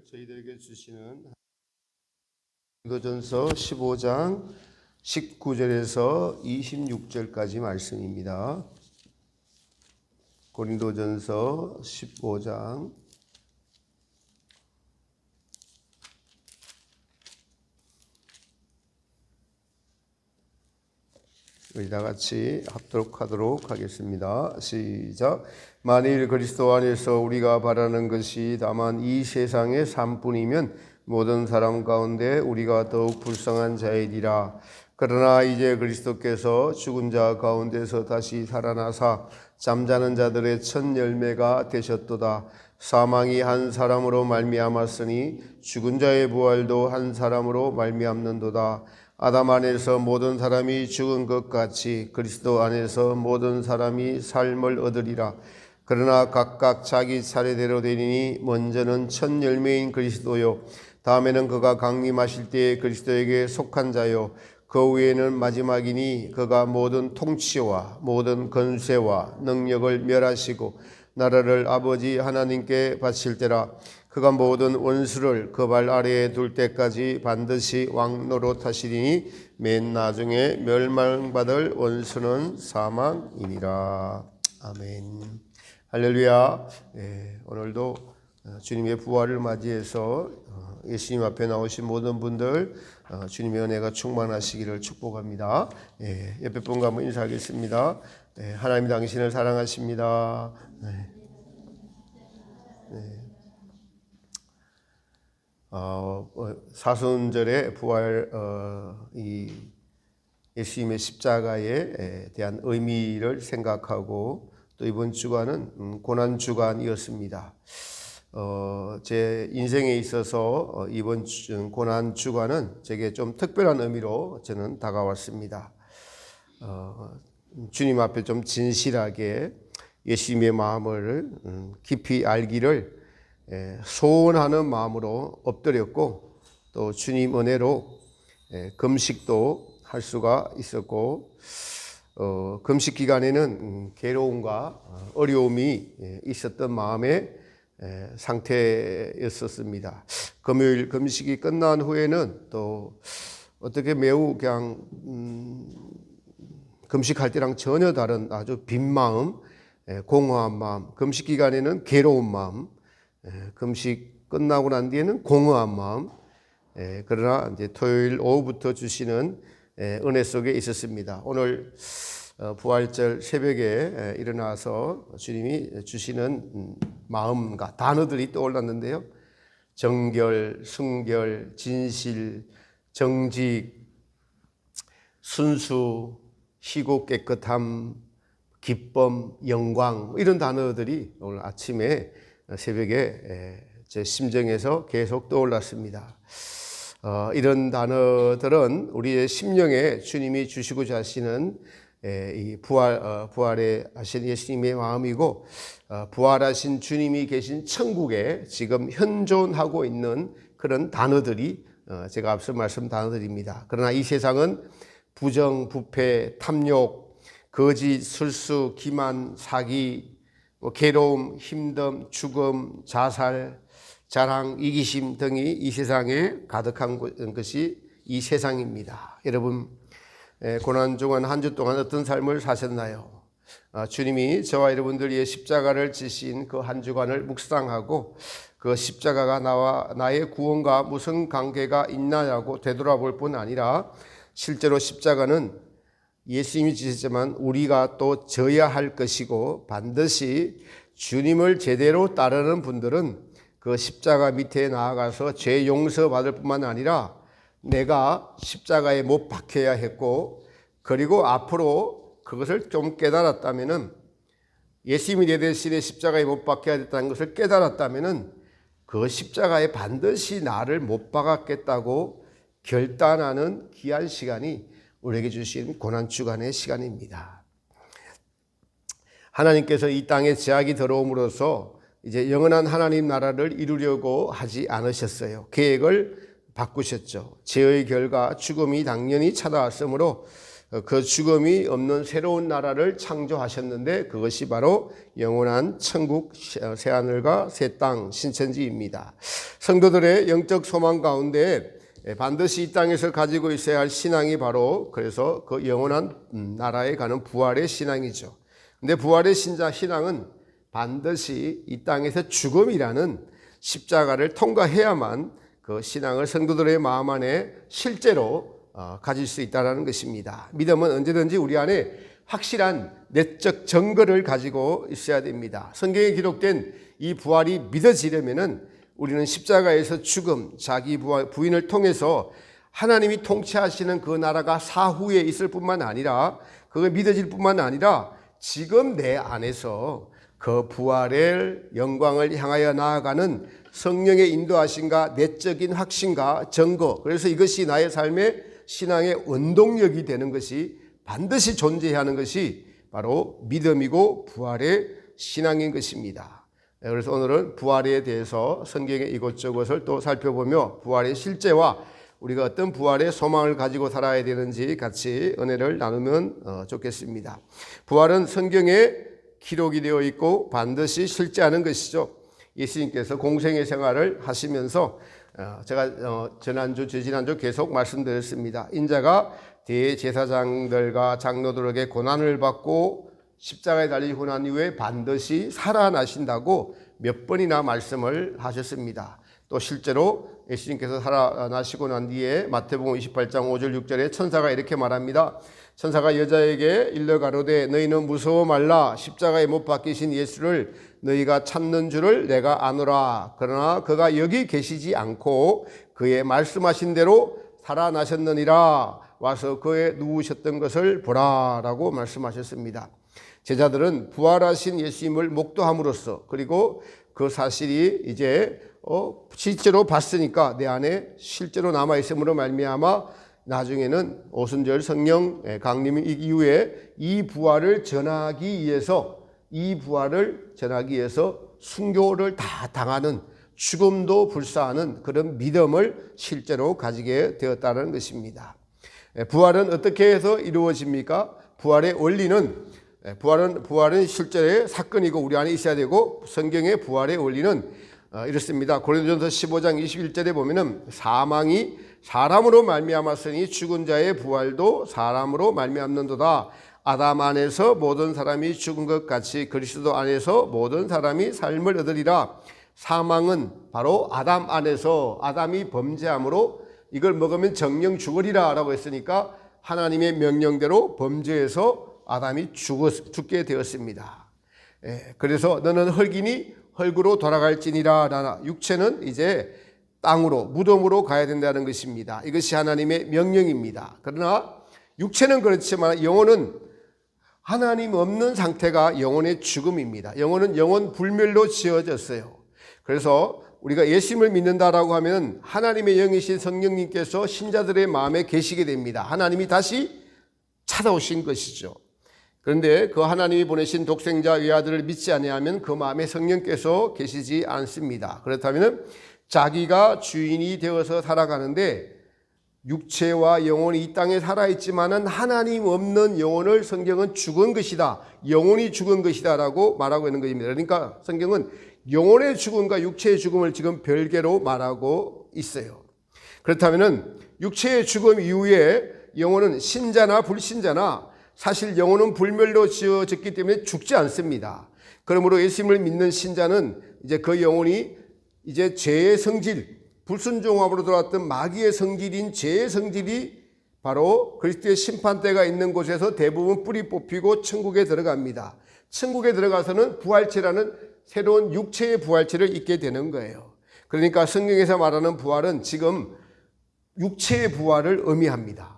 저희들에게 주시는 고린도전서 15장 19절에서 26절까지 말씀입니다. 고린도전서 15장 우리 다 같이 합독하도록 하겠습니다. 시작. 만일 그리스도 안에서 우리가 바라는 것이 다만 이 세상의 삶뿐이면 모든 사람 가운데 우리가 더욱 불쌍한 자이리라. 그러나 이제 그리스도께서 죽은 자 가운데서 다시 살아나사 잠자는 자들의 첫 열매가 되셨도다. 사망이 한 사람으로 말미암았으니 죽은 자의 부활도 한 사람으로 말미암는도다. 아담 안에서 모든 사람이 죽은 것 같이 그리스도 안에서 모든 사람이 삶을 얻으리라. 그러나 각각 자기 차례대로 되리니 먼저는 첫 열매인 그리스도요, 다음에는 그가 강림하실 때에 그리스도에게 속한 자요, 그 후에는 마지막이니 그가 모든 통치와 모든 권세와 능력을 멸하시고 나라를 아버지 하나님께 바칠 때라. 그가 모든 원수를 그 발 아래에 둘 때까지 반드시 왕 노릇하시리니 맨 나중에 멸망받을 원수는 사망이니라. 아멘. 할렐루야. 오늘도 주님의 부활을 맞이해서 예수님 앞에 나오신 모든 분들 주님의 은혜가 충만하시기를 축복합니다. 옆에 분과 한번 인사하겠습니다. 하나님이 당신을 사랑하십니다. 사순절의 부활, 이 예수님의 십자가에 대한 의미를 생각하고 또 이번 주간은 고난 주간이었습니다. 제 인생에 있어서 이번 고난 주간은 제게 좀 특별한 의미로 저는 다가왔습니다. 주님 앞에 좀 진실하게 예수님의 마음을 깊이 알기를 소원하는 마음으로 엎드렸고, 또 주님 은혜로 금식도 할 수가 있었고, 금식 기간에는 괴로움과 어려움이 있었던 마음의 상태였었습니다. 금요일 금식이 끝난 후에는 또 어떻게 매우 그냥 금식할 때랑 전혀 다른 아주 빈 마음, 공허한 마음, 금식 기간에는 괴로운 마음, 금식 끝나고 난 뒤에는 공허한 마음, 그러나 이제 토요일 오후부터 주시는 은혜 속에 있었습니다. 오늘 부활절 새벽에 일어나서 주님이 주시는 마음과 단어들이 떠올랐는데요. 정결, 순결, 진실, 정직, 순수, 희고 깨끗함, 기쁨, 영광, 이런 단어들이 오늘 아침에 새벽에 제 심정에서 계속 떠올랐습니다. 이런 단어들은 우리의 심령에 주님이 주시고자 하시는 이 부활에 하신 예수님의 마음이고, 부활하신 주님이 계신 천국에 지금 현존하고 있는 그런 단어들이 제가 앞서 말씀 단어들입니다. 그러나 이 세상은 부정, 부패, 탐욕, 거짓, 술수, 기만, 사기, 괴로움, 힘듦, 죽음, 자살, 자랑, 이기심 등이 이 세상에 가득한 것이 이 세상입니다. 여러분, 고난 중간 한 주 동안 어떤 삶을 사셨나요? 주님이 저와 여러분들의 십자가를 지신 그 한 주간을 묵상하고 그 십자가가 나와 나의 구원과 무슨 관계가 있나라고 되돌아볼 뿐 아니라, 실제로 십자가는 예수님이 지셨지만 우리가 또 져야 할 것이고, 반드시 주님을 제대로 따르는 분들은 그 십자가 밑에 나아가서 죄 용서받을 뿐만 아니라 내가 십자가에 못 박혀야 했고, 그리고 앞으로 그것을 좀 깨달았다면은, 예수님이 내 대신에 십자가에 못 박혀야 됐다는 것을 깨달았다면은 그 십자가에 반드시 나를 못 박았겠다고 결단하는 귀한 시간이 우리에게 주신 고난주간의 시간입니다. 하나님께서 이 땅에 죄악이 들어옴으로써 이제 영원한 하나님 나라를 이루려고 하지 않으셨어요. 계획을 바꾸셨죠. 죄의 결과 죽음이 당연히 찾아왔으므로 그 죽음이 없는 새로운 나라를 창조하셨는데 그것이 바로 영원한 천국, 새하늘과 새 땅, 신천지입니다. 성도들의 영적 소망 가운데 반드시 이 땅에서 가지고 있어야 할 신앙이 바로 그래서 그 영원한 나라에 가는 부활의 신앙이죠. 근데 부활의 신앙은 반드시 이 땅에서 죽음이라는 십자가를 통과해야만 그 신앙을 성도들의 마음 안에 실제로 가질 수 있다는 것입니다. 믿음은 언제든지 우리 안에 확실한 내적 증거를 가지고 있어야 됩니다. 성경에 기록된 이 부활이 믿어지려면은 우리는 십자가에서 죽음, 자기 부인을 통해서 하나님이 통치하시는 그 나라가 사후에 있을 뿐만 아니라 그걸 믿어질 뿐만 아니라 지금 내 안에서 그 부활의 영광을 향하여 나아가는 성령의 인도하심과 내적인 확신과 증거, 그래서 이것이 나의 삶의 신앙의 원동력이 되는 것이 반드시 존재해야 하는 것이 바로 믿음이고 부활의 신앙인 것입니다. 그래서 오늘은 부활에 대해서 성경의 이것저것을 또 살펴보며 부활의 실제와 우리가 어떤 부활의 소망을 가지고 살아야 되는지 같이 은혜를 나누면 좋겠습니다. 부활은 성경에 기록이 되어 있고 반드시 실제하는 것이죠. 예수님께서 공생의 생활을 하시면서 제가 지난주 계속 말씀드렸습니다. 인자가 대제사장들과 장로들에게 고난을 받고 십자가에 달리고 난 이후에 반드시 살아나신다고 몇 번이나 말씀을 하셨습니다. 또 실제로 예수님께서 살아나시고 난 뒤에 마태복음 28장 5절 6절에 천사가 이렇게 말합니다. 천사가 여자에게 일러 가로되 너희는 무서워 말라. 십자가에 못 박히신 예수를 너희가 찾는 줄을 내가 아노라. 그러나 그가 여기 계시지 않고 그의 말씀하신 대로 살아나셨느니라. 와서 그의 누우셨던 것을 보라 라고 말씀하셨습니다. 제자들은 부활하신 예수님을 목도함으로써 그리고 그 사실이 이제 실제로 봤으니까 내 안에 실제로 남아있음으로 말미암아 나중에는 오순절 성령 강림 이후에 이 부활을 전하기 위해서 순교를 다 당하는 죽음도 불사하는 그런 믿음을 실제로 가지게 되었다는 것입니다. 부활은 어떻게 해서 이루어집니까? 부활의 원리는 부활은 실제의 사건이고 우리 안에 있어야 되고 성경의 부활의 원리는 이렇습니다. 고린도전서 15장 21절에 보면은 사망이 사람으로 말미암았으니 죽은 자의 부활도 사람으로 말미암는도다. 아담 안에서 모든 사람이 죽은 것 같이 그리스도 안에서 모든 사람이 삶을 얻으리라. 사망은 바로 아담 안에서 아담이 범죄함으로 이걸 먹으면 정령 죽으리라 라고 했으니까 하나님의 명령대로 범죄해서 아담이 죽게 되었습니다. 그래서 너는 흙이니 흙으로 돌아갈지니라. 육체는 이제 땅으로 무덤으로 가야 된다는 것입니다. 이것이 하나님의 명령입니다. 그러나 육체는 그렇지만 영혼은 하나님 없는 상태가 영혼의 죽음입니다. 영혼은 영혼 불멸로 지어졌어요. 그래서 우리가 예수님을 믿는다라고 하면 하나님의 영이신 성령님께서 신자들의 마음에 계시게 됩니다. 하나님이 다시 찾아오신 것이죠. 그런데 그 하나님이 보내신 독생자 외아들을 믿지 아니하면 그 마음에 성령께서 계시지 않습니다. 그렇다면 자기가 주인이 되어서 살아가는데 육체와 영혼이 이 땅에 살아있지만은 하나님 없는 영혼을 성경은 죽은 것이다. 영혼이 죽은 것이다 라고 말하고 있는 것입니다. 그러니까 성경은 영혼의 죽음과 육체의 죽음을 지금 별개로 말하고 있어요. 그렇다면은 육체의 죽음 이후에 영혼은 신자나 불신자나 사실 영혼은 불멸로 지어졌기 때문에 죽지 않습니다. 그러므로 예수님을 믿는 신자는 이제 그 영혼이 이제 죄의 성질, 불순종함으로 들어왔던 마귀의 성질인 죄의 성질이 바로 그리스도의 심판대가 있는 곳에서 대부분 뿌리 뽑히고 천국에 들어갑니다. 천국에 들어가서는 부활체라는 새로운 육체의 부활체를 입게 되는 거예요. 그러니까 성경에서 말하는 부활은 지금 육체의 부활을 의미합니다.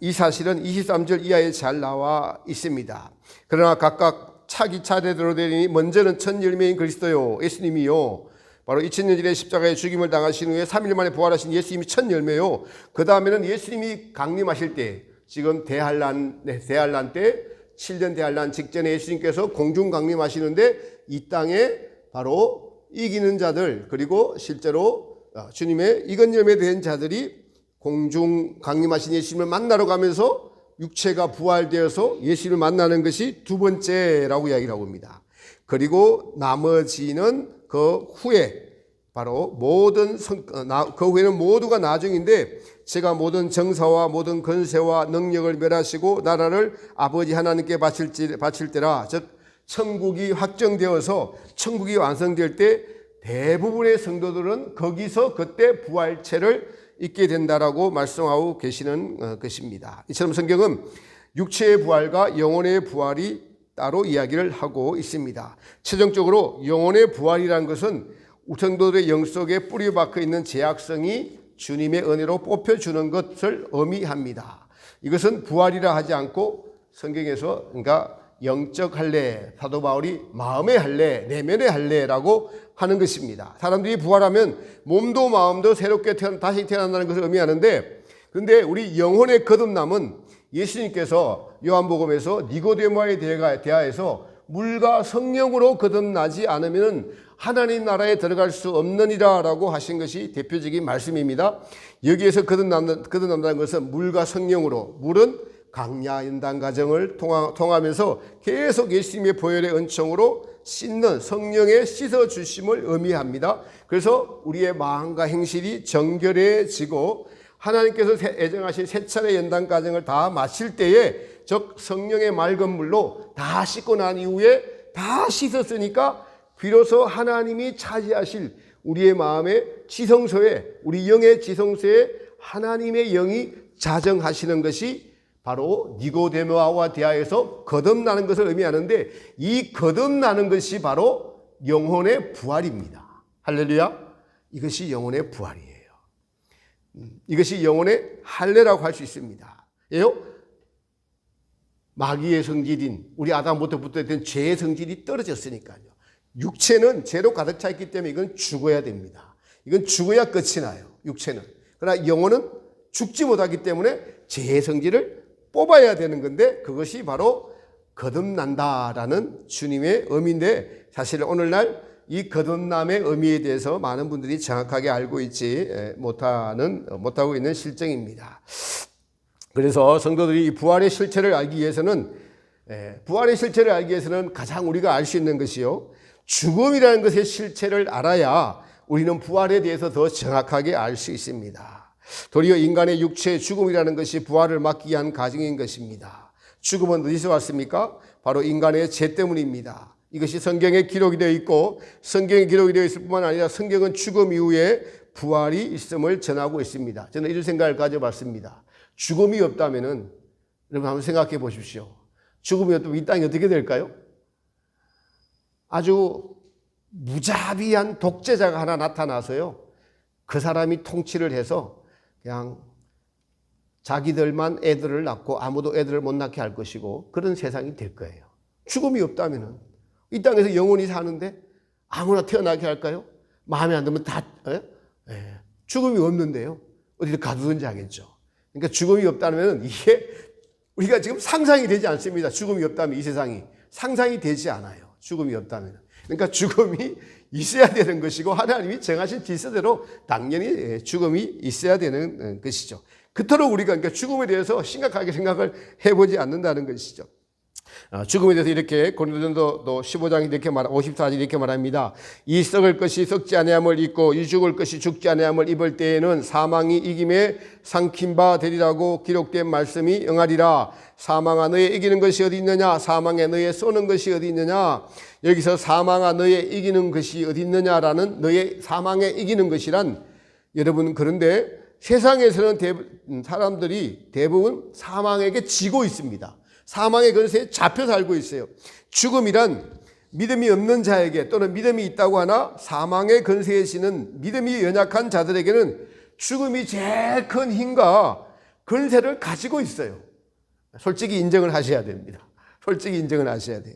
이 사실은 23절 이하에 잘 나와 있습니다. 그러나 각각 차기 차례대로 되니 먼저는 첫 열매인 그리스도요 예수님이요 바로 2000년 전에 십자가에 죽임을 당하신 후에 3일 만에 부활하신 예수님이 첫 열매요. 그 다음에는 예수님이 강림하실 때 지금 대환란 때 7년 대환란 직전에 예수님께서 공중 강림하시는데 이 땅에 바로 이기는 자들 그리고 실제로 주님의 익은 열매 된 자들이 공중 강림하신 예수님을 만나러 가면서 육체가 부활되어서 예수를 만나는 것이 두 번째라고 이야기를 하고 있습니다. 그리고 나머지는 그 후에 바로 그 후에는 모두가 나중인데 제가 모든 정사와 모든 권세와 능력을 멸하시고 나라를 아버지 하나님께 바칠 때라. 즉 천국이 확정되어서 천국이 완성될 때 대부분의 성도들은 거기서 그때 부활체를 입게 된다라고 말씀하고 계시는 것입니다. 이처럼 성경은 육체의 부활과 영혼의 부활이 따로 이야기를 하고 있습니다. 최종적으로 영혼의 부활이라는 것은 성도들의 영 속에 뿌리 박혀 있는 죄악성이 주님의 은혜로 뽑혀주는 것을 의미합니다. 이것은 부활이라 하지 않고 성경에서 그러니까 영적 할례, 사도 바울이 마음의 할례, 내면의 할례라고 하는 것입니다. 사람들이 부활하면 몸도 마음도 새롭게 다시 태어난다는 것을 의미하는데, 그런데 우리 영혼의 거듭남은 예수님께서 요한복음에서 니고데모에 대하여서 물과 성령으로 거듭나지 않으면 하나님 나라에 들어갈 수 없느니라 라고 하신 것이 대표적인 말씀입니다. 여기에서 거듭난다는 것은 물과 성령으로, 물은 강야 연단 과정을 통하면서 계속 예수님의 보혈의 은총으로 씻는 성령의 씻어주심을 의미합니다. 그래서 우리의 마음과 행실이 정결해지고 하나님께서 애정하신 세 차례 연단 과정을 다 마칠 때에, 즉 성령의 맑은 물로 다 씻고 난 이후에 다 씻었으니까 비로소 하나님이 차지하실 우리의 마음의 지성소에, 우리 영의 지성소에 하나님의 영이 자정하시는 것이 바로 니고데모와 대하여서 거듭나는 것을 의미하는데, 이 거듭나는 것이 바로 영혼의 부활입니다. 할렐루야. 이것이 영혼의 부활이에요. 이것이 영혼의 할례라고 할 수 있습니다. 예요? 마귀의 성질인 우리 아담부터 된 죄의 성질이 떨어졌으니까요. 육체는 죄로 가득 차 있기 때문에 이건 죽어야 됩니다. 이건 죽어야 끝이 나요. 육체는. 그러나 영혼은 죽지 못하기 때문에 죄의 성질을 뽑아야 되는 건데, 그것이 바로 거듭난다라는 주님의 의미인데, 사실 오늘날 이 거듭남의 의미에 대해서 많은 분들이 정확하게 알고 있지 못하고 있는 실정입니다. 그래서 성도들이 이 부활의 실체를 알기 위해서는 가장 우리가 알 수 있는 것이요, 죽음이라는 것의 실체를 알아야 우리는 부활에 대해서 더 정확하게 알 수 있습니다. 도리어 인간의 육체의 죽음이라는 것이 부활을 막기 위한 과정인 것입니다. 죽음은 어디서 왔습니까? 바로 인간의 죄 때문입니다. 이것이 성경에 기록이 되어 있고, 성경에 기록이 되어 있을 뿐만 아니라 성경은 죽음 이후에 부활이 있음을 전하고 있습니다. 저는 이런 생각을 가져봤습니다. 죽음이 없다면은, 여러분 한번 생각해 보십시오. 죽음이 없다면 이 땅이 어떻게 될까요? 아주 무자비한 독재자가 하나 나타나서요, 그 사람이 통치를 해서 그냥 자기들만 애들을 낳고 아무도 애들을 못 낳게 할 것이고, 그런 세상이 될 거예요. 죽음이 없다면은 이 땅에서 영원히 사는데 아무나 태어나게 할까요? 마음에 안 들면 다 죽음이 없는데요, 어디를 가두든지 하겠죠. 그러니까 죽음이 없다면 이게 우리가 지금 상상이 되지 않습니다. 죽음이 없다면 이 세상이 상상이 되지 않아요. 죽음이 없다면. 그러니까 죽음이 있어야 되는 것이고, 하나님이 정하신 질서대로 당연히 죽음이 있어야 되는 것이죠. 그토록 우리가 그러니까 죽음에 대해서 심각하게 생각을 해보지 않는다는 것이죠. 죽음에 대해서 이렇게 고린도전서 15장 이렇게 54절 이렇게 말합니다. 이 썩을 것이 썩지 아니함을 입고 이 죽을 것이 죽지 아니함을 입을 때에는 사망이 이김에 삼킨 바 되리라고 기록된 말씀이 응하리라. 사망아 너의 이기는 것이 어디 있느냐? 사망에 너의 쏘는 것이 어디 있느냐? 여기서 사망아 너의 이기는 것이 어디 있느냐라는 너의 사망에 이기는 것이란, 여러분 그런데 세상에서는 사람들이 대부분 사망에게 지고 있습니다. 사망의 권세에 잡혀 살고 있어요. 죽음이란 믿음이 없는 자에게, 또는 믿음이 있다고 하나 사망의 권세에 지는 믿음이 연약한 자들에게는 죽음이 제일 큰 힘과 권세를 가지고 있어요. 솔직히 인정을 하셔야 됩니다. 솔직히 인정을 하셔야 돼요.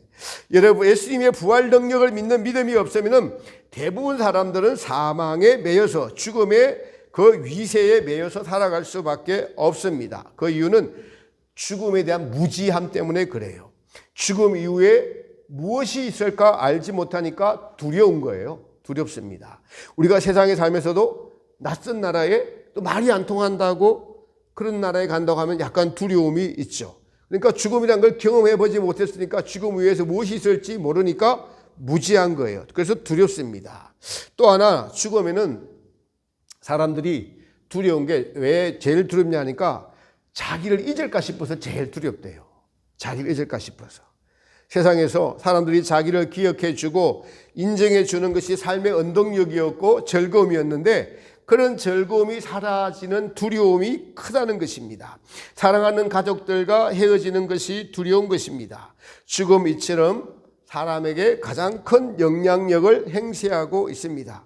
여러분, 예수님의 부활 능력을 믿는 믿음이 없으면 대부분 사람들은 사망에 매여서, 죽음의 그 위세에 매여서 살아갈 수밖에 없습니다. 그 이유는 죽음에 대한 무지함 때문에 그래요. 죽음 이후에 무엇이 있을까 알지 못하니까 두려운 거예요. 두렵습니다. 우리가 세상에 살면서도 낯선 나라에 또 말이 안 통한다고 그런 나라에 간다고 하면 약간 두려움이 있죠. 그러니까 죽음이란 걸 경험해 보지 못했으니까 죽음 위에서 무엇이 있을지 모르니까 무지한 거예요. 그래서 두렵습니다. 또 하나, 죽으면은 사람들이 두려운 게 왜 제일 두렵냐 하니까 자기를 잊을까 싶어서 제일 두렵대요. 자기를 잊을까 싶어서. 세상에서 사람들이 자기를 기억해 주고 인정해 주는 것이 삶의 원동력이었고 즐거움이었는데 그런 즐거움이 사라지는 두려움이 크다는 것입니다. 사랑하는 가족들과 헤어지는 것이 두려운 것입니다. 죽음 이처럼 사람에게 가장 큰 영향력을 행사하고 있습니다.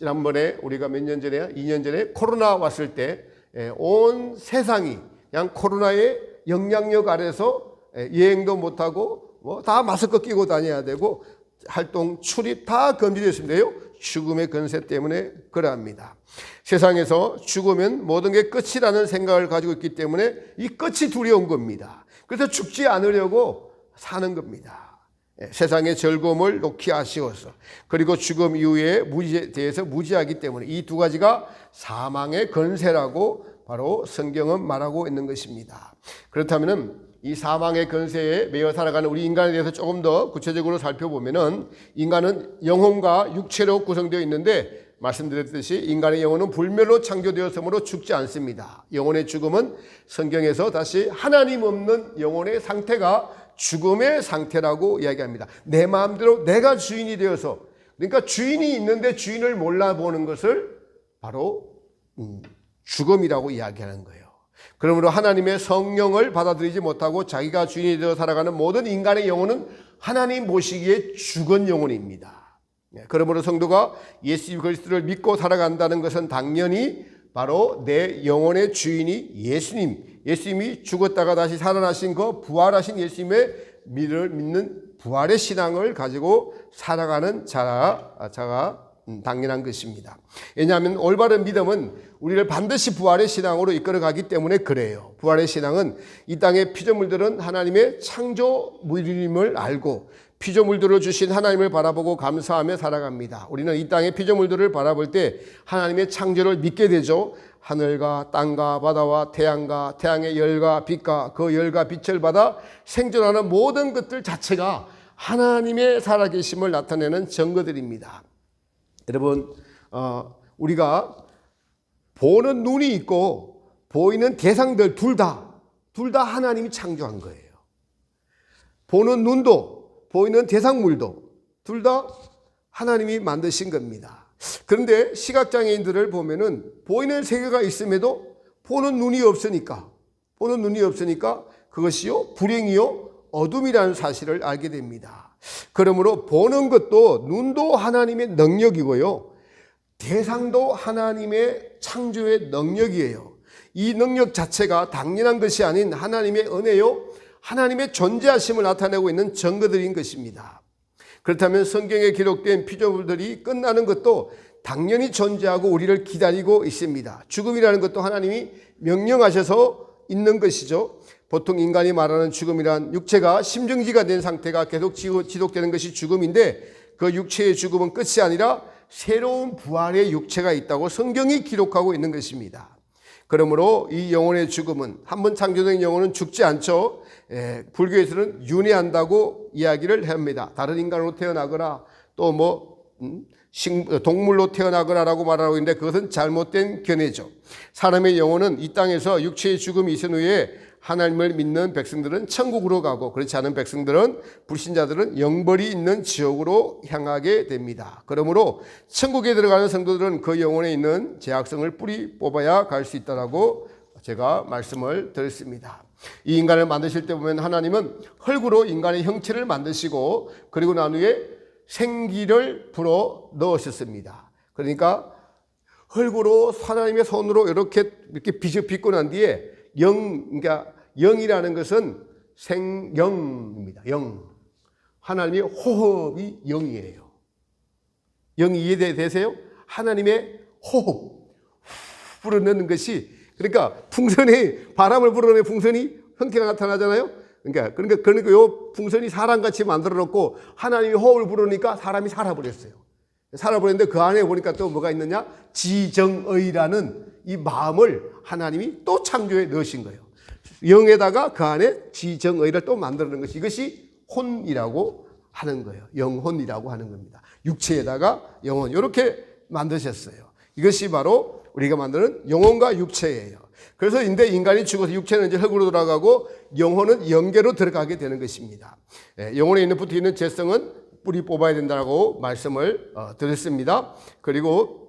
지난번에 우리가 몇 년 전에 2년 전에 코로나 왔을 때 온 세상이 그냥 코로나의 영향력 아래서 여행도 못하고 다 마스크 끼고 다녀야 되고 활동 출입 다 금지됐습니다요. 죽음의 근세 때문에 그러합니다. 세상에서 죽으면 모든 게 끝이라는 생각을 가지고 있기 때문에 이 끝이 두려운 겁니다. 그래서 죽지 않으려고 사는 겁니다. 세상의 즐거움을 놓기 아쉬워서, 그리고 죽음 이후에 무지에 대해서 무지하기 때문에 이 두 가지가 사망의 건세라고 바로 성경은 말하고 있는 것입니다. 그렇다면 이 사망의 건세에 매여 살아가는 우리 인간에 대해서 조금 더 구체적으로 살펴보면은, 인간은 영혼과 육체로 구성되어 있는데 말씀드렸듯이 인간의 영혼은 불멸로 창조되었으므로 죽지 않습니다. 영혼의 죽음은 성경에서 다시 하나님 없는 영혼의 상태가 죽음의 상태라고 이야기합니다. 내 마음대로 내가 주인이 되어서, 그러니까 주인이 있는데 주인을 몰라보는 것을 바로 죽음이라고 이야기하는 거예요. 그러므로 하나님의 성령을 받아들이지 못하고 자기가 주인이 되어 살아가는 모든 인간의 영혼은 하나님 보시기에 죽은 영혼입니다. 그러므로 성도가 예수 그리스도를 믿고 살아간다는 것은 당연히 바로 내 영혼의 주인이 예수님이 죽었다가 다시 살아나신 그 부활하신 예수님의 믿는 부활의 신앙을 가지고 살아가는 자가 당연한 것입니다. 왜냐하면 올바른 믿음은 우리를 반드시 부활의 신앙으로 이끌어가기 때문에 그래요. 부활의 신앙은 이 땅의 피조물들은 하나님의 창조물임을 알고 피조물들을 주신 하나님을 바라보고 감사하며 살아갑니다. 우리는 이 땅의 피조물들을 바라볼 때 하나님의 창조를 믿게 되죠. 하늘과 땅과 바다와 태양과 태양의 열과 빛과 그 열과 빛을 받아 생존하는 모든 것들 자체가 하나님의 살아계심을 나타내는 증거들입니다. 여러분, 우리가 보는 눈이 있고 보이는 대상들 둘 다 하나님이 창조한 거예요. 보는 눈도 보이는 대상물도 둘 다 하나님이 만드신 겁니다. 그런데 시각장애인들을 보면은 보이는 세계가 있음에도 보는 눈이 없으니까 그것이요 불행이요 어둠이라는 사실을 알게 됩니다. 그러므로 보는 것도 눈도 하나님의 능력이고요, 대상도 하나님의 창조의 능력이에요. 이 능력 자체가 당연한 것이 아닌 하나님의 은혜요, 하나님의 존재하심을 나타내고 있는 증거들인 것입니다. 그렇다면 성경에 기록된 피조물들이 끝나는 것도 당연히 존재하고 우리를 기다리고 있습니다. 죽음이라는 것도 하나님이 명령하셔서 있는 것이죠. 보통 인간이 말하는 죽음이란 육체가 심정지가 된 상태가 계속 지속되는 것이 죽음인데, 그 육체의 죽음은 끝이 아니라 새로운 부활의 육체가 있다고 성경이 기록하고 있는 것입니다. 그러므로 이 영혼의 죽음은, 한번 창조된 영혼은 죽지 않죠. 불교에서는 윤회한다고 이야기를 합니다. 다른 인간으로 태어나거나 또 동물로 태어나거나라고 말하고 있는데 그것은 잘못된 견해죠. 사람의 영혼은 이 땅에서 육체의 죽음이 있은 후에 하나님을 믿는 백성들은 천국으로 가고, 그렇지 않은 백성들은, 불신자들은 영벌이 있는 지옥으로 향하게 됩니다. 그러므로 천국에 들어가는 성도들은 그 영혼에 있는 죄악성을 뿌리 뽑아야 갈 수 있다라고 제가 말씀을 드렸습니다. 이 인간을 만드실 때 보면 하나님은 흙으로 인간의 형체를 만드시고 그리고 난 후에 생기를 불어 넣으셨습니다. 그러니까 흙으로 하나님의 손으로 이렇게 빚고 난 뒤에 그러니까 영이라는 것은 생영입니다. 영. 하나님의 호흡이 영이에요. 영이 이해되세요? 하나님의 호흡. 불어넣는 것이, 그러니까 풍선이, 바람을 불어내는 풍선이 형태가 나타나잖아요. 그러니까 요 풍선이 사람같이 만들어 놓고 하나님이 호흡을 불어넣으니까 사람이 살아버렸어요. 살아버렸는데 그 안에 보니까 또 뭐가 있느냐? 지정의라는 이 마음을 하나님이 또 창조해 넣으신 거예요. 영에다가 그 안에 지정의를 또 만드는 것이, 이것이 혼이라고 하는 거예요. 영혼이라고 하는 겁니다. 육체에다가 영혼, 이렇게 만드셨어요. 이것이 바로 우리가 만드는 영혼과 육체예요. 그래서 근데 인간이 죽어서 육체는 이제 흙으로 돌아가고 영혼은 영계로 들어가게 되는 것입니다. 영혼에 있는 붙어 있는 재성은 뿌리 뽑아야 된다고 말씀을 드렸습니다. 그리고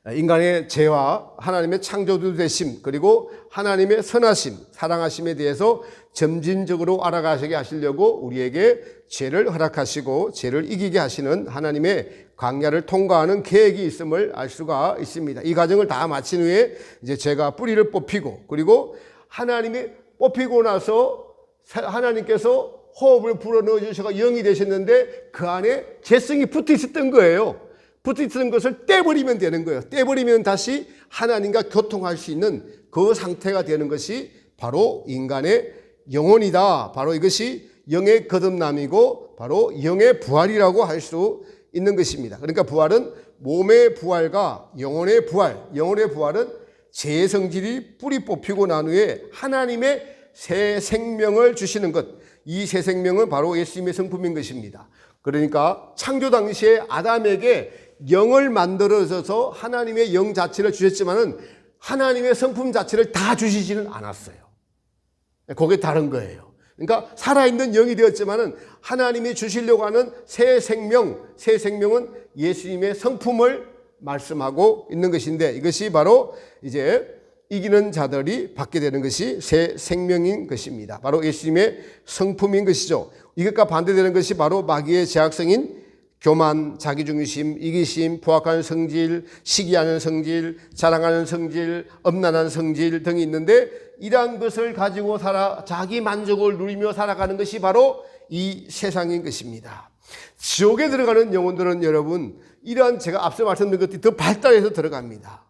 인간의 죄와 하나님의 창조주 되심, 그리고 하나님의 선하심, 사랑하심에 대해서 점진적으로 알아가시게 하시려고 우리에게 죄를 허락하시고 죄를 이기게 하시는 하나님의 광야를 통과하는 계획이 있음을 알 수가 있습니다. 이 과정을 다 마친 후에 이제 죄가 뿌리를 뽑히고, 그리고 하나님이 뽑히고 나서 하나님께서 호흡을 불어넣어 주셔서 영이 되셨는데 그 안에 재성이 붙어 있었던 거예요. 붙어 있었던 것을 떼버리면 되는 거예요. 떼버리면 다시 하나님과 교통할 수 있는 그 상태가 되는 것이 바로 인간의 영혼이다. 바로 이것이 영의 거듭남이고 바로 영의 부활이라고 할 수 있는 것입니다. 그러니까 부활은 몸의 부활과 영혼의 부활, 영혼의 부활은 제 성질이 뿌리 뽑히고 난 후에 하나님의 새 생명을 주시는 것, 이 새 생명은 바로 예수님의 성품인 것입니다. 그러니까 창조 당시에 아담에게 영을 만들어서 하나님의 영 자체를 주셨지만은 하나님의 성품 자체를 다 주시지는 않았어요. 그게 다른 거예요. 그러니까 살아있는 영이 되었지만은 하나님이 주시려고 하는 새 생명, 새 생명은 예수님의 성품을 말씀하고 있는 것인데, 이것이 바로 이제 이기는 자들이 받게 되는 것이 새 생명인 것입니다. 바로 예수님의 성품인 것이죠. 이것과 반대되는 것이 바로 마귀의 제약성인 교만, 자기중심, 이기심, 포악한 성질, 시기하는 성질, 자랑하는 성질, 엄난한 성질 등이 있는데, 이러한 것을 가지고 자기 만족을 누리며 살아가는 것이 바로 이 세상인 것입니다. 지옥에 들어가는 영혼들은 여러분, 이러한 제가 앞서 말씀드린 것들이 더 발달해서 들어갑니다.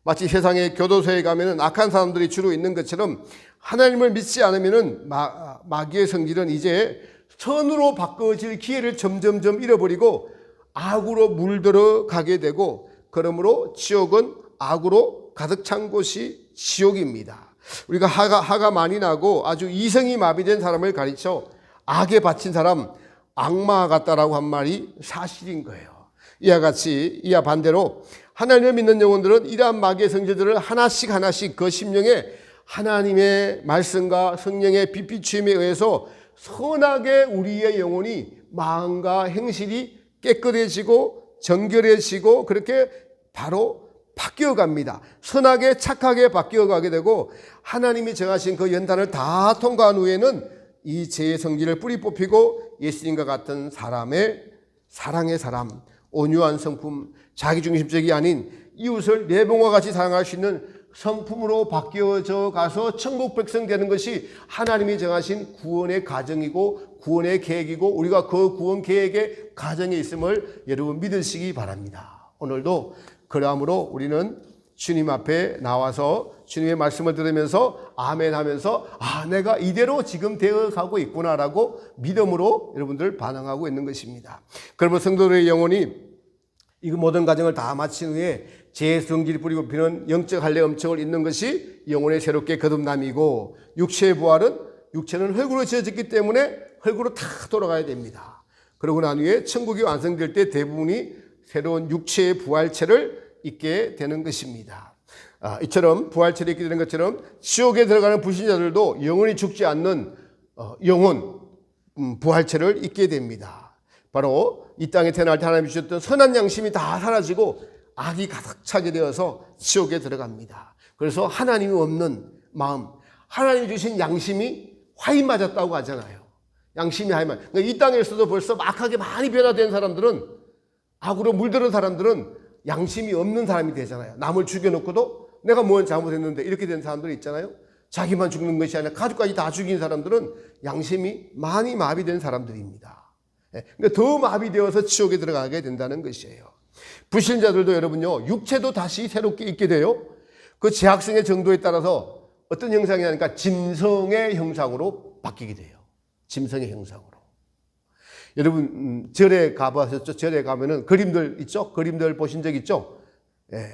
마치 세상의 교도소에 가면은 악한 사람들이 주로 있는 것처럼 하나님을 믿지 않으면은 마귀의 성질은 이제 선으로 바꿔질 기회를 점점점 잃어버리고 악으로 물들어 가게 되고, 그러므로 지옥은 악으로 가득 찬 곳이 지옥입니다. 우리가 화가 많이 나고 아주 이성이 마비된 사람을 가르쳐 악에 바친 사람, 악마 같다라고 한 말이 사실인 거예요. 이와 같이, 이와 반대로 하나님을 믿는 영혼들은 이러한 마귀의 성질들을 하나씩 그 심령에 하나님의 말씀과 성령의 빛 비추임에 의해서 선하게 우리의 영혼이 마음과 행실이 깨끗해지고 정결해지고 그렇게 바로 바뀌어갑니다. 선하게 착하게 바뀌어가게 되고, 하나님이 정하신 그 연단을 다 통과한 후에는 이 죄의 성질을 뿌리 뽑히고 예수님과 같은 사람의 사랑의 사람, 온유한 성품, 자기중심적이 아닌 이웃을 내 몸과 같이 사랑할 수 있는 성품으로 바뀌어져 가서 천국 백성 되는 것이 하나님이 정하신 구원의 가정이고 구원의 계획이고, 우리가 그 구원 계획의 가정에 있음을 여러분 믿으시기 바랍니다. 오늘도 그러므로 우리는 주님 앞에 나와서 주님의 말씀을 들으면서 아멘 하면서 내가 이대로 지금 되어가고 있구나라고 믿음으로 여러분들 반응하고 있는 것입니다. 그러면 성도들의 영혼이 이 모든 과정을 다 마친 후에 제 성질이 뿌리고 피는 영적 할례 엄청을 잇는 것이 영혼의 새롭게 거듭남이고, 육체의 부활은 육체는 흙으로 지어졌기 때문에 흙으로 다 돌아가야 됩니다. 그러고 난 후에 천국이 완성될 때 대부분이 새로운 육체의 부활체를 입게 되는 것입니다. 이처럼 부활체를 입게 되는 것처럼 지옥에 들어가는 불신자들도 영원히 죽지 않는 영혼, 부활체를 입게 됩니다. 바로 이 땅에 태어날 때 하나님이 주셨던 선한 양심이 다 사라지고 악이 가득 차게 되어서 지옥에 들어갑니다. 그래서 하나님이 없는 마음, 하나님이 주신 양심이 화인 맞았다고 하잖아요. 양심이 화인 맞. 그러니까 이 땅에서도 벌써 막하게 많이 변화된 사람들은, 악으로 물드는 사람들은 양심이 없는 사람이 되잖아요. 남을 죽여놓고도 내가 뭘 잘못했는데 이렇게 된 사람들이 있잖아요. 자기만 죽는 것이 아니라 가족까지 다 죽인 사람들은 양심이 많이 마비된 사람들입니다. 그러니까 더 마비되어서 지옥에 들어가게 된다는 것이에요. 불신자들도 여러분요, 육체도 다시 새롭게 있게 돼요. 그 제약성의 정도에 따라서 어떤 형상이 나니까 짐승의 형상으로 바뀌게 돼요. 짐승의 형상으로. 여러분 절에 가보셨죠? 절에 가면은 그림들 있죠? 그림들 보신 적 있죠? 예.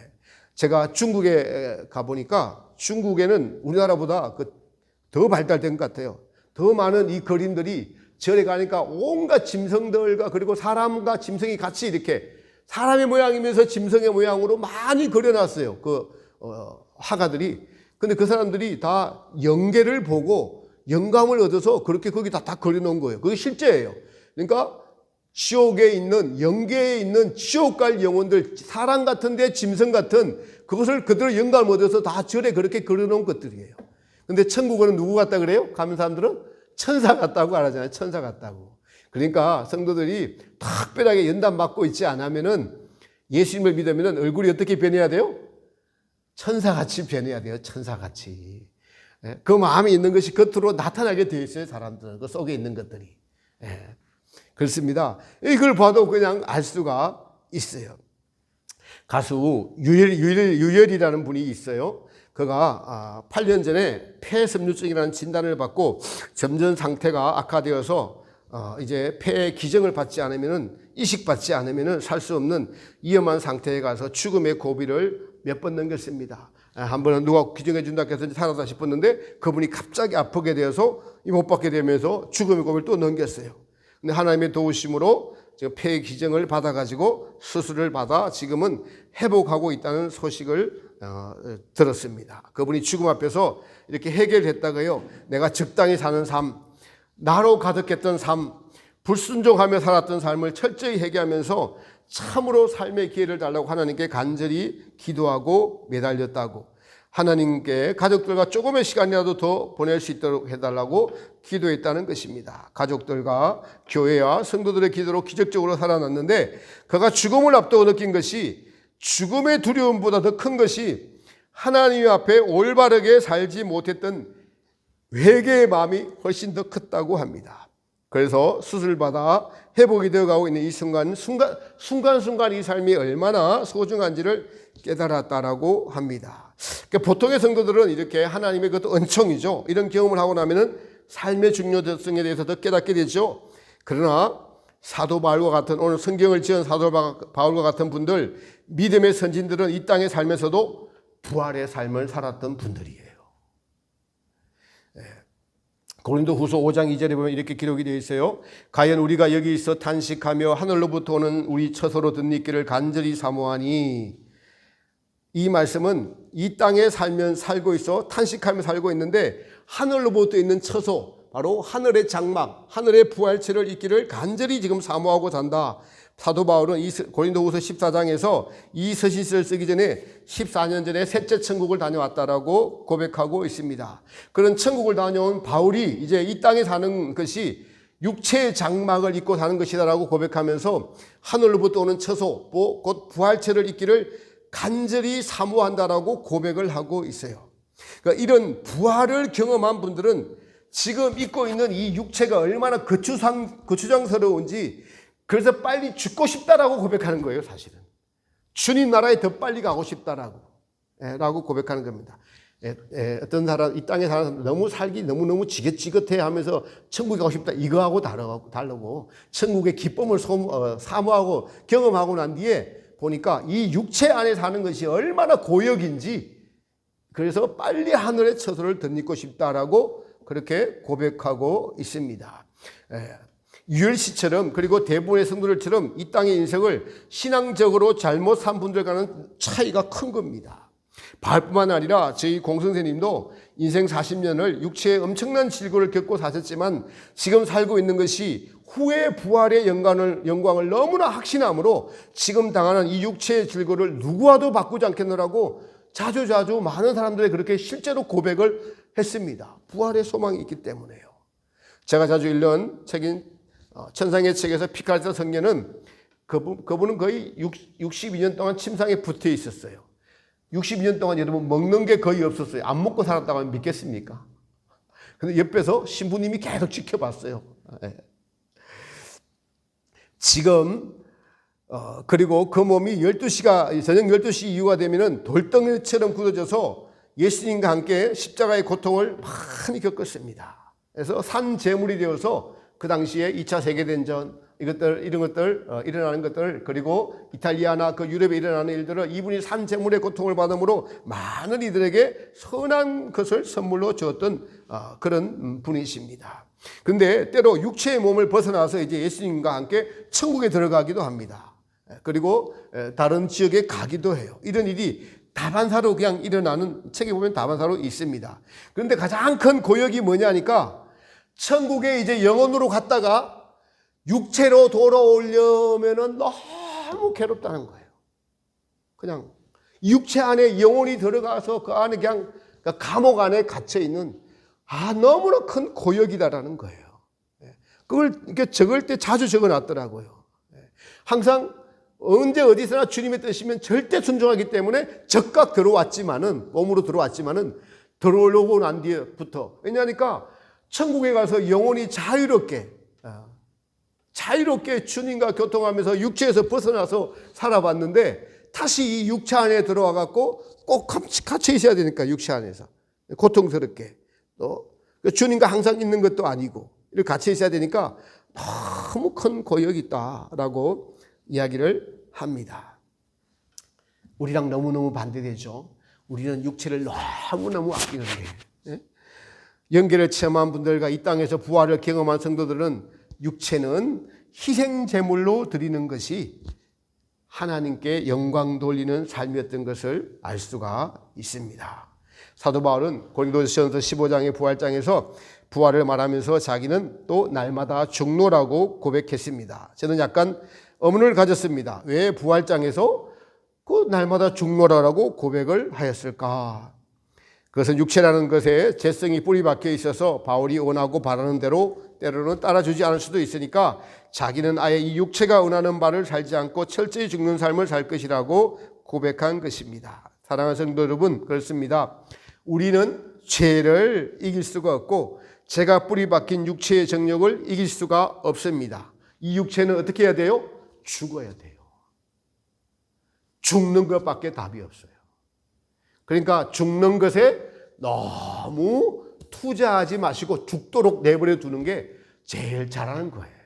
제가 중국에 가보니까 중국에는 우리나라보다 더 발달된 것 같아요. 더 많은 이 그림들이 절에 가니까 온갖 짐승들과 그리고 사람과 짐승이 같이 이렇게 사람의 모양이면서 짐승의 모양으로 많이 그려놨어요. 화가들이. 근데 그 사람들이 다 영계를 보고 영감을 얻어서 그렇게 거기다 다 그려놓은 거예요. 그게 실제예요. 그러니까 지옥에 있는, 영계에 있는 지옥 갈 영혼들, 사람 같은데 짐승 같은 그것을 그대로 영감을 얻어서 다 절에 그렇게 그려놓은 것들이에요. 근데 천국은 누구 같다 그래요? 가면 사람들은 천사 같다고 말하잖아요. 천사 같다고. 그러니까 성도들이 특별하게 연단 받고 있지 않으면은 예수님을 믿으면은 얼굴이 어떻게 변해야 돼요? 천사같이 변해야 돼요. 천사같이. 그 마음이 있는 것이 겉으로 나타나게 되어 있어요. 사람들은 그 속에 있는 것들이. 그렇습니다. 이걸 봐도 그냥 알 수가 있어요. 가수 유열이라는 분이 있어요. 그가 8년 전에 폐섬유증이라는 진단을 받고 점점 상태가 악화되어서 이제 폐의 기증을 받지 않으면은 이식받지 않으면은 살 수 없는 위험한 상태에 가서 죽음의 고비를 몇 번 넘겼습니다. 한 번은 누가 기증해 준다 해서 살았다 싶었는데 그분이 갑자기 아프게 되어서 못 받게 되면서 죽음의 고비를 또 넘겼어요. 근데 하나님의 도우심으로 지금 폐 기증을 받아가지고 수술을 받아 지금은 회복하고 있다는 소식을 들었습니다. 그분이 죽음 앞에서 이렇게 해결했다고요. 내가 적당히 사는 삶, 나로 가득했던 삶, 불순종하며 살았던 삶을 철저히 회개하면서 참으로 삶의 기회를 달라고 하나님께 간절히 기도하고 매달렸다고, 하나님께 가족들과 조금의 시간이라도 더 보낼 수 있도록 해달라고 기도했다는 것입니다. 가족들과 교회와 성도들의 기도로 기적적으로 살아났는데 그가 죽음을 앞두고 느낀 것이, 죽음의 두려움보다 더 큰 것이 하나님 앞에 올바르게 살지 못했던 회개의 마음이 훨씬 더 컸다고 합니다. 그래서 수술받아 회복이 되어가고 있는 이 순간순간 이 삶이 얼마나 소중한지를 깨달았다라고 합니다. 그러니까 보통의 성도들은 이렇게 하나님의 그것도 은총이죠. 이런 경험을 하고 나면은 삶의 중요성에 대해서 더 깨닫게 되죠. 그러나 사도 바울과 같은, 오늘 성경을 지은 사도 바울과 같은 분들, 믿음의 선진들은 이 땅에 살면서도 부활의 삶을 살았던 분들이에요. 고린도후서 5장 2절에 보면 이렇게 기록이 되어 있어요. 과연 우리가 여기 있어 탄식하며 하늘로부터 오는 우리 처소로 덧입기를 간절히 사모하니, 이 말씀은 이 땅에 살고 있어 탄식하며 살고 있는데 하늘로부터 있는 처소, 바로 하늘의 장막, 하늘의 부활체를 입기를 간절히 지금 사모하고 산다. 사도 바울은 고린도후서 14장에서 이 서신서를 쓰기 전에 14년 전에 셋째 천국을 다녀왔다라고 고백하고 있습니다. 그런 천국을 다녀온 바울이 이제 이 땅에 사는 것이 육체의 장막을 입고 사는 것이다라고 고백하면서 하늘로부터 오는 처소, 곧 부활체를 입기를 간절히 사모한다라고 고백을 하고 있어요. 그러니까 이런 부활을 경험한 분들은 지금 입고 있는 이 육체가 얼마나 거추장스러운지, 그래서 빨리 죽고 싶다라고 고백하는 거예요. 사실은 주님 나라에 더 빨리 가고 싶다라고 고백하는 겁니다. 어떤 사람, 이 땅에 사는 사람 너무 살기 너무너무 지긋지긋해 하면서 천국에 가고 싶다, 이거하고 다르고 천국의 기쁨을 사모하고 경험하고 난 뒤에 보니까 이 육체 안에 사는 것이 얼마나 고역인지, 그래서 빨리 하늘의 처소를 덧입고 싶다라고 그렇게 고백하고 있습니다. 유열 씨처럼, 그리고 대부분의 성도들처럼 이 땅의 인생을 신앙적으로 잘못 산 분들과는 차이가 큰 겁니다. 바울뿐만 아니라 저희 공선생님도 인생 40년을 육체의 엄청난 질고를 겪고 사셨지만 지금 살고 있는 것이 후의 부활의 영광을 너무나 확신함으로 지금 당하는 이 육체의 질고를 누구와도 바꾸지 않겠노라고 자주 많은 사람들이 그렇게 실제로 고백을 했습니다. 부활의 소망이 있기 때문에요. 제가 자주 읽는 책인 천상의 책에서 피카르타 성녀는 그분은 거의 62년 동안 침상에 붙어 있었어요. 62년 동안 여러분 먹는 게 거의 없었어요. 안 먹고 살았다고 하면 믿겠습니까? 근데 옆에서 신부님이 계속 지켜봤어요. 지금 그리고 그 몸이 저녁 12시 이후가 되면은 돌덩이처럼 굳어져서 예수님과 함께 십자가의 고통을 많이 겪었습니다. 그래서 산 제물이 되어서 그 당시에 2차 세계대전, 이런 것들 일어나는 것들, 그리고 이탈리아나 그 유럽에 일어나는 일들을 이분이 산재물의 고통을 받음으로 많은 이들에게 선한 것을 선물로 주었던 그런 분이십니다. 근데 때로 육체의 몸을 벗어나서 이제 예수님과 함께 천국에 들어가기도 합니다. 그리고 다른 지역에 가기도 해요. 이런 일이 다반사로 그냥 일어나는, 책에 보면 다반사로 있습니다. 그런데 가장 큰 고역이 뭐냐니까 천국에 이제 영혼으로 갔다가 육체로 돌아오려면은 너무 괴롭다는 거예요. 그냥 육체 안에 영혼이 들어가서 그 안에 그냥 감옥 안에 갇혀 있는 너무나 큰 고역이다라는 거예요. 그걸 이렇게 적을 때 자주 적어 놨더라고요. 항상 언제 어디서나 주님의 뜻이면 절대 순종하기 때문에 적각 들어왔지만은, 몸으로 들어왔지만은 들어오려고 난 뒤에부터, 왜냐하니까 천국에 가서 영혼이 자유롭게 주님과 교통하면서 육체에서 벗어나서 살아봤는데 다시 이 육체 안에 들어와 갖고 꼭 갇혀 있어야 되니까, 육체 안에서 고통스럽게, 또 주님과 항상 있는 것도 아니고 이렇게 갇혀 있어야 되니까 너무 큰 고역이 있다라고 이야기를 합니다. 우리랑 너무너무 반대되죠. 우리는 육체를 너무너무 아끼는데, 영계를 체험한 분들과 이 땅에서 부활을 경험한 성도들은 육체는 희생 제물로 드리는 것이 하나님께 영광 돌리는 삶이었던 것을 알 수가 있습니다. 사도 바울은 고린도전서 15장의 부활장에서 부활을 말하면서 자기는 또 날마다 죽노라고 고백했습니다. 저는 약간 의문을 가졌습니다. 왜 부활장에서 그 날마다 죽노라고 고백을 하였을까? 그것은 육체라는 것에 재성이 뿌리 박혀 있어서 바울이 원하고 바라는 대로 때로는 따라주지 않을 수도 있으니까 자기는 아예 이 육체가 원하는 바를 살지 않고 철저히 죽는 삶을 살 것이라고 고백한 것입니다. 사랑하는 성도 여러분, 그렇습니다. 우리는 죄를 이길 수가 없고 죄가 뿌리 박힌 육체의 정욕을 이길 수가 없습니다. 이 육체는 어떻게 해야 돼요? 죽어야 돼요. 죽는 것밖에 답이 없어요. 그러니까 죽는 것에 너무 투자하지 마시고 죽도록 내버려 두는 게 제일 잘하는 거예요.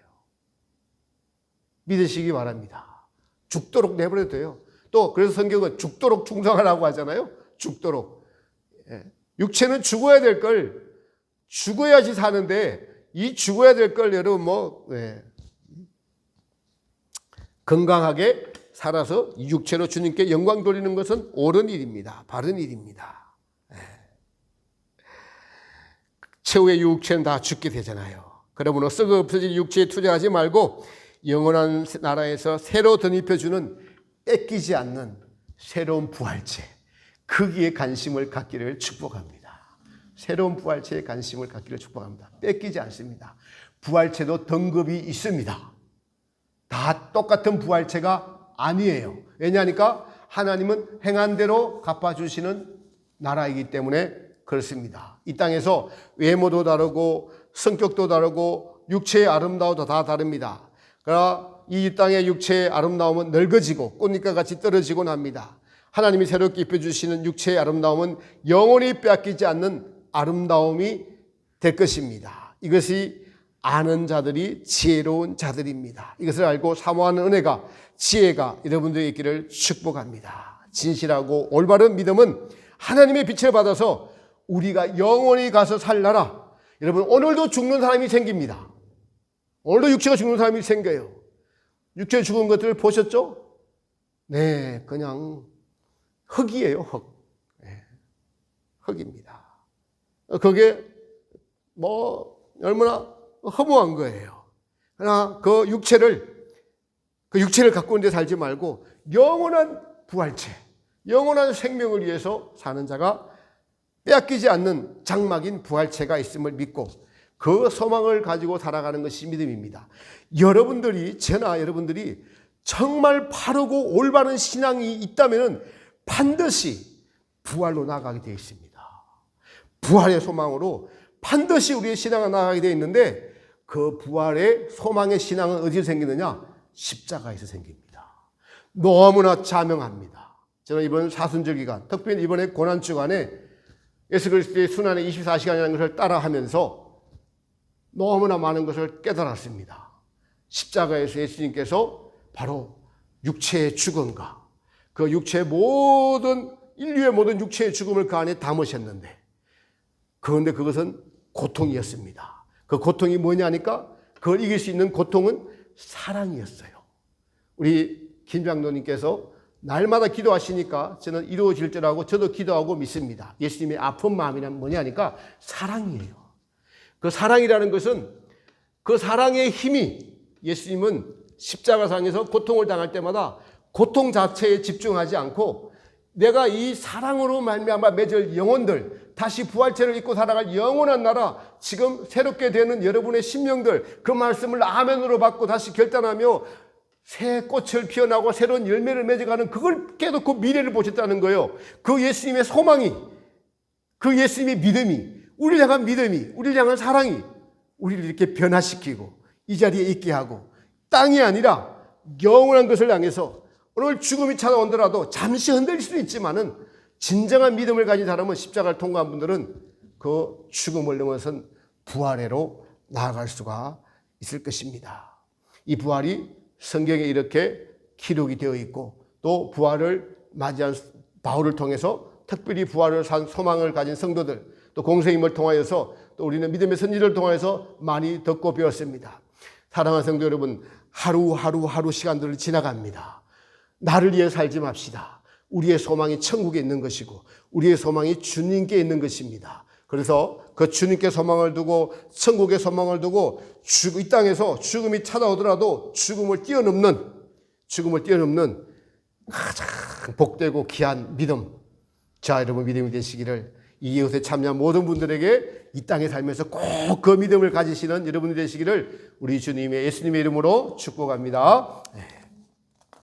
믿으시기 바랍니다. 죽도록 내버려 둬요. 또 그래서 성경은 죽도록 충성하라고 하잖아요. 죽도록. 육체는 죽어야 될 걸, 죽어야지 사는데 이 죽어야 될 걸 여러분 건강하게 살아서 이 육체로 주님께 영광 돌리는 것은 옳은 일입니다. 바른 일입니다. 최후의 육체는 다 죽게 되잖아요. 그러므로 썩어 없어질 육체에 투자하지 말고 영원한 나라에서 새로 덧입혀주는 뺏기지 않는 새로운 부활체, 거기에 관심을 갖기를 축복합니다. 새로운 부활체에 관심을 갖기를 축복합니다. 뺏기지 않습니다. 부활체도 등급이 있습니다. 다 똑같은 부활체가 아니에요. 왜냐하니까 하나님은 행한 대로 갚아주시는 나라이기 때문에 그렇습니다. 이 땅에서 외모도 다르고 성격도 다르고 육체의 아름다움도 다 다릅니다. 그러나 이 땅의 육체의 아름다움은 늙어지고 꽃잎과 같이 떨어지곤 합니다. 하나님이 새롭게 입혀주시는 육체의 아름다움은 영원히 빼앗기지 않는 아름다움이 될 것입니다. 이것이 아는 자들이 지혜로운 자들입니다. 이것을 알고 사모하는 은혜가, 지혜가 여러분들에게 있기를 축복합니다. 진실하고 올바른 믿음은 하나님의 빛을 받아서 우리가 영원히 가서 살 나라. 여러분, 오늘도 죽는 사람이 생깁니다. 오늘도 육체가 죽는 사람이 생겨요. 육체 죽은 것들을 보셨죠? 네, 그냥 흙이에요, 흙. 네, 흙입니다. 그게 얼마나 허무한 거예요. 그러나 그 육체를 갖고 있는 데 살지 말고 영원한 부활체, 영원한 생명을 위해서 사는 자가 빼앗기지 않는 장막인 부활체가 있음을 믿고 그 소망을 가지고 살아가는 것이 믿음입니다. 저나 여러분들이 정말 바르고 올바른 신앙이 있다면 반드시 부활로 나아가게 되어 있습니다. 부활의 소망으로 반드시 우리의 신앙은 나아가게 되어 있는데 그 부활의 소망의 신앙은 어디서 생기느냐? 십자가에서 생깁니다. 너무나 자명합니다. 저는 이번 사순절 기간, 특별히 이번에 고난주간에 예수 그리스도의 순환의 24시간이라는 것을 따라하면서 너무나 많은 것을 깨달았습니다. 십자가에서 예수님께서 바로 육체의 죽음과 그 육체의 모든 인류의 모든 육체의 죽음을 그 안에 담으셨는데, 그런데 그것은 고통이었습니다. 그 고통이 뭐냐니까 그걸 이길 수 있는 고통은 사랑이었어요. 우리 김 장로님께서 날마다 기도하시니까 저는 이루어질 줄 알고 저도 기도하고 믿습니다. 예수님의 아픈 마음이란 뭐냐니까 사랑이에요. 그 사랑이라는 것은 그 사랑의 힘이, 예수님은 십자가상에서 고통을 당할 때마다 고통 자체에 집중하지 않고 내가 이 사랑으로 말미암아 맺을 영혼들, 다시 부활체를 입고 살아갈 영원한 나라, 지금 새롭게 되는 여러분의 심령들, 그 말씀을 아멘으로 받고 다시 결단하며 새 꽃을 피어나고 새로운 열매를 맺어가는 그걸 깨닫고 미래를 보셨다는 거예요. 그 예수님의 소망이, 그 예수님의 믿음이, 우리를 향한 믿음이, 우리를 향한 사랑이 우리를 이렇게 변화시키고 이 자리에 있게 하고, 땅이 아니라 영원한 것을 향해서 오늘 죽음이 찾아온더라도 잠시 흔들릴 수는 있지만은 진정한 믿음을 가진 사람은, 십자가를 통과한 분들은 그 죽음을 넘어선 부활해로 나아갈 수가 있을 것입니다. 이 부활이 성경에 이렇게 기록이 되어 있고, 또 부활을 맞이한 바울을 통해서 특별히 부활을 산 소망을 가진 성도들, 또 공생임을 통하여서 또 우리는 믿음의 선지를 통하여서 많이 듣고 배웠습니다. 사랑하는 성도 여러분, 하루 시간들을 지나갑니다. 나를 위해 살지 맙시다. 우리의 소망이 천국에 있는 것이고 우리의 소망이 주님께 있는 것입니다. 그래서 그 주님께 소망을 두고 천국에 소망을 두고 이 땅에서 죽음이 찾아오더라도 죽음을 뛰어넘는 가장 복되고 귀한 믿음, 자 여러분 믿음이 되시기를, 이 이웃에 참여한 모든 분들에게 이 땅에 살면서 꼭 그 믿음을 가지시는 여러분이 되시기를 우리 주님의 예수님의 이름으로 축복합니다.